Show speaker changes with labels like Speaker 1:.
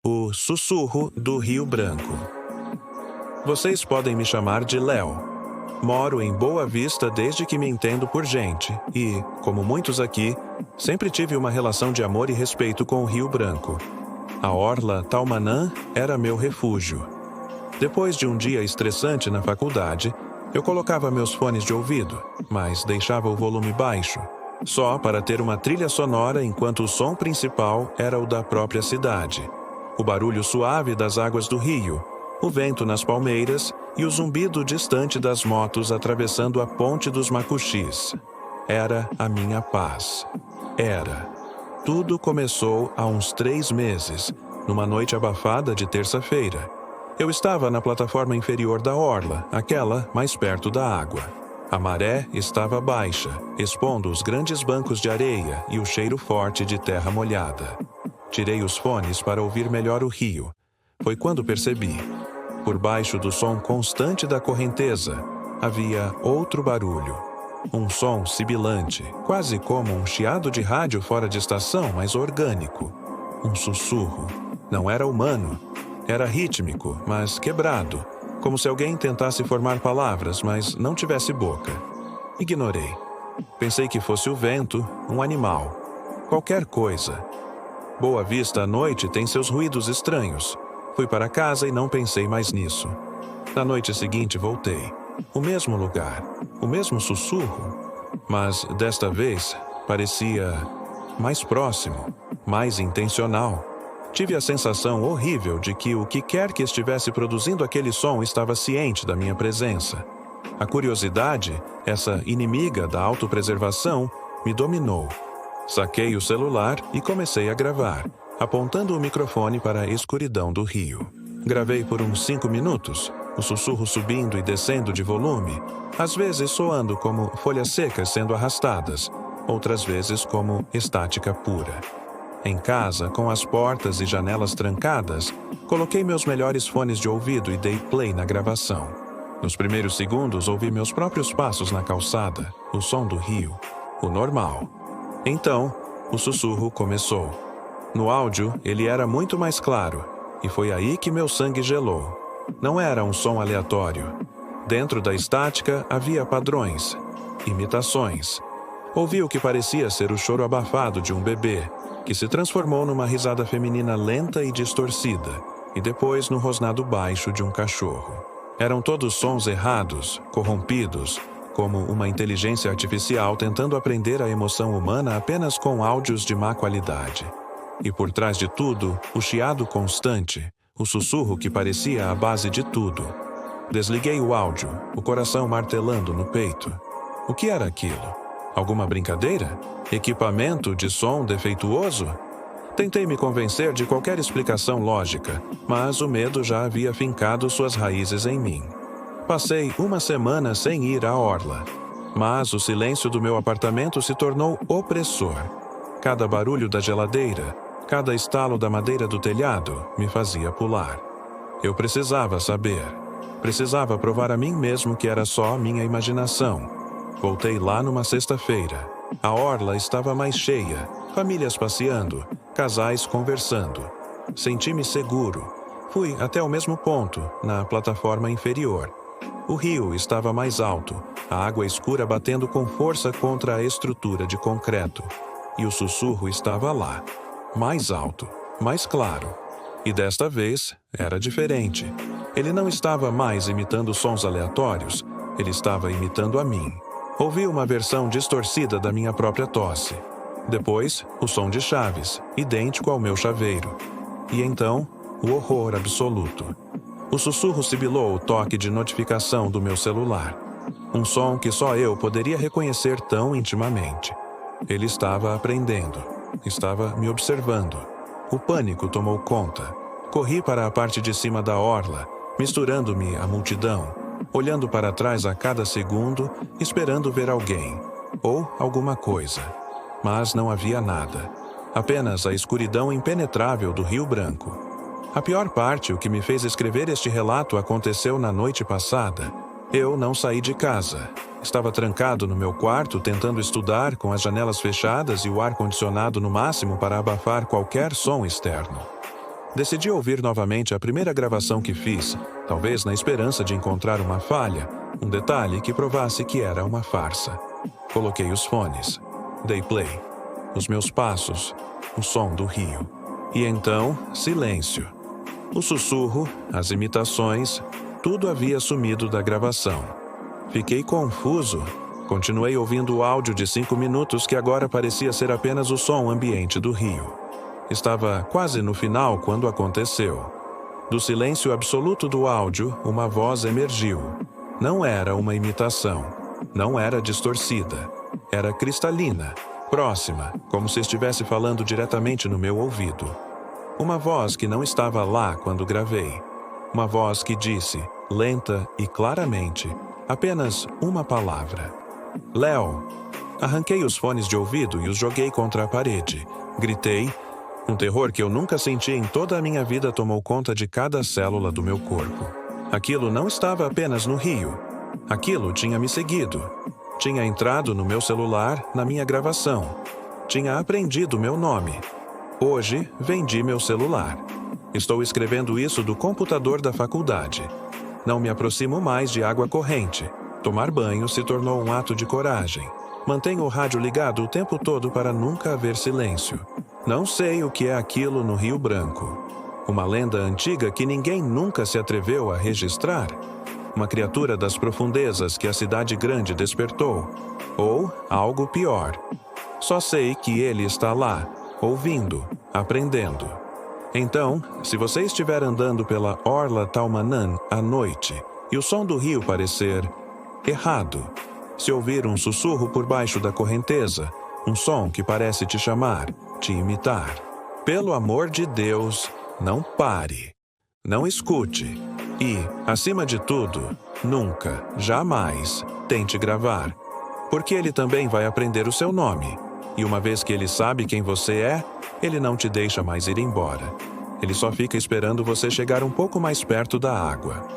Speaker 1: O Sussurro do Rio Branco. Vocês podem me chamar de Léo. Moro em Boa Vista desde que me entendo por gente e, como muitos aqui, sempre tive uma relação de amor e respeito com o Rio Branco. A orla Taumanã era meu refúgio. Depois de um dia estressante na faculdade, eu colocava meus fones de ouvido, mas deixava o volume baixo, só para ter uma trilha sonora enquanto o som principal era o da própria cidade. O barulho suave das águas do rio, o vento nas palmeiras e o zumbido distante das motos atravessando a ponte dos Macuxis. Era a minha paz. Era. Tudo começou há uns 3 meses, numa noite abafada de terça-feira. Eu estava na plataforma inferior da orla, aquela mais perto da água. A maré estava baixa, expondo os grandes bancos de areia e o cheiro forte de terra molhada. Tirei os fones para ouvir melhor o rio. Foi quando percebi. Por baixo do som constante da correnteza, havia outro barulho. Um som sibilante, quase como um chiado de rádio fora de estação, mas orgânico. Um sussurro. Não era humano. Era rítmico, mas quebrado, como se alguém tentasse formar palavras, mas não tivesse boca. Ignorei. Pensei que fosse o vento, um animal. Qualquer coisa. Boa Vista à noite tem seus ruídos estranhos. Fui para casa e não pensei mais nisso. Na noite seguinte voltei. O mesmo lugar, o mesmo sussurro, mas desta vez parecia mais próximo, mais intencional. Tive a sensação horrível de que o que quer que estivesse produzindo aquele som estava ciente da minha presença. A curiosidade, essa inimiga da autopreservação, me dominou. Saquei o celular e comecei a gravar, apontando o microfone para a escuridão do rio. Gravei por uns 5 minutos, o sussurro subindo e descendo de volume, às vezes soando como folhas secas sendo arrastadas, outras vezes como estática pura. Em casa, com as portas e janelas trancadas, coloquei meus melhores fones de ouvido e dei play na gravação. Nos primeiros segundos, ouvi meus próprios passos na calçada, o som do rio, o normal. Então, o sussurro começou. No áudio, ele era muito mais claro, e foi aí que meu sangue gelou. Não era um som aleatório. Dentro da estática havia padrões, imitações. Ouvi o que parecia ser o choro abafado de um bebê, que se transformou numa risada feminina lenta e distorcida, e depois no rosnado baixo de um cachorro. Eram todos sons errados, corrompidos, como uma inteligência artificial tentando aprender a emoção humana apenas com áudios de má qualidade. E por trás de tudo, o chiado constante, o sussurro que parecia a base de tudo. Desliguei o áudio, o coração martelando no peito. O que era aquilo? Alguma brincadeira? Equipamento de som defeituoso? Tentei me convencer de qualquer explicação lógica, mas o medo já havia fincado suas raízes em mim. Passei uma semana sem ir à orla, mas o silêncio do meu apartamento se tornou opressor. Cada barulho da geladeira, cada estalo da madeira do telhado me fazia pular. Eu precisava saber. Precisava provar a mim mesmo que era só minha imaginação. Voltei lá numa sexta-feira. A orla estava mais cheia, famílias passeando, casais conversando. Senti-me seguro. Fui até o mesmo ponto, na plataforma inferior. O rio estava mais alto, a água escura batendo com força contra a estrutura de concreto. E o sussurro estava lá, mais alto, mais claro. E desta vez era diferente. Ele não estava mais imitando sons aleatórios, ele estava imitando a mim. Ouvi uma versão distorcida da minha própria tosse. Depois, o som de chaves, idêntico ao meu chaveiro. E então, o horror absoluto. O sussurro sibilou o toque de notificação do meu celular. Um som que só eu poderia reconhecer tão intimamente. Ele estava aprendendo. Estava me observando. O pânico tomou conta. Corri para a parte de cima da orla, misturando-me à multidão, olhando para trás a cada segundo, esperando ver alguém, ou alguma coisa. Mas não havia nada. Apenas a escuridão impenetrável do Rio Branco. A pior parte, o que me fez escrever este relato, aconteceu na noite passada. Eu não saí de casa. Estava trancado no meu quarto, tentando estudar, com as janelas fechadas e o ar-condicionado no máximo para abafar qualquer som externo. Decidi ouvir novamente a primeira gravação que fiz, talvez na esperança de encontrar uma falha, um detalhe que provasse que era uma farsa. Coloquei os fones. Dei play. Os meus passos. O som do rio. E então, silêncio. O sussurro, as imitações, tudo havia sumido da gravação. Fiquei confuso. Continuei ouvindo o áudio de 5 minutos que agora parecia ser apenas o som ambiente do rio. Estava quase no final quando aconteceu. Do silêncio absoluto do áudio, uma voz emergiu. Não era uma imitação. Não era distorcida. Era cristalina, próxima, como se estivesse falando diretamente no meu ouvido. Uma voz que não estava lá quando gravei. Uma voz que disse, lenta e claramente, apenas uma palavra. Léo. Arranquei os fones de ouvido e os joguei contra a parede. Gritei. Um terror que eu nunca senti em toda a minha vida tomou conta de cada célula do meu corpo. Aquilo não estava apenas no rio. Aquilo tinha me seguido. Tinha entrado no meu celular, na minha gravação. Tinha aprendido meu nome. Hoje, vendi meu celular. Estou escrevendo isso do computador da faculdade. Não me aproximo mais de água corrente. Tomar banho se tornou um ato de coragem. Mantenho o rádio ligado o tempo todo para nunca haver silêncio. Não sei o que é aquilo no Rio Branco. Uma lenda antiga que ninguém nunca se atreveu a registrar. Uma criatura das profundezas que a cidade grande despertou. Ou algo pior. Só sei que ele está lá, ouvindo, aprendendo. Então, se você estiver andando pela Orla Taumanã à noite e o som do rio parecer errado, se ouvir um sussurro por baixo da correnteza, um som que parece te chamar, te imitar, pelo amor de Deus, não pare. Não escute. E, acima de tudo, nunca, jamais, tente gravar. Porque ele também vai aprender o seu nome. E uma vez que ele sabe quem você é, ele não te deixa mais ir embora. Ele só fica esperando você chegar um pouco mais perto da água.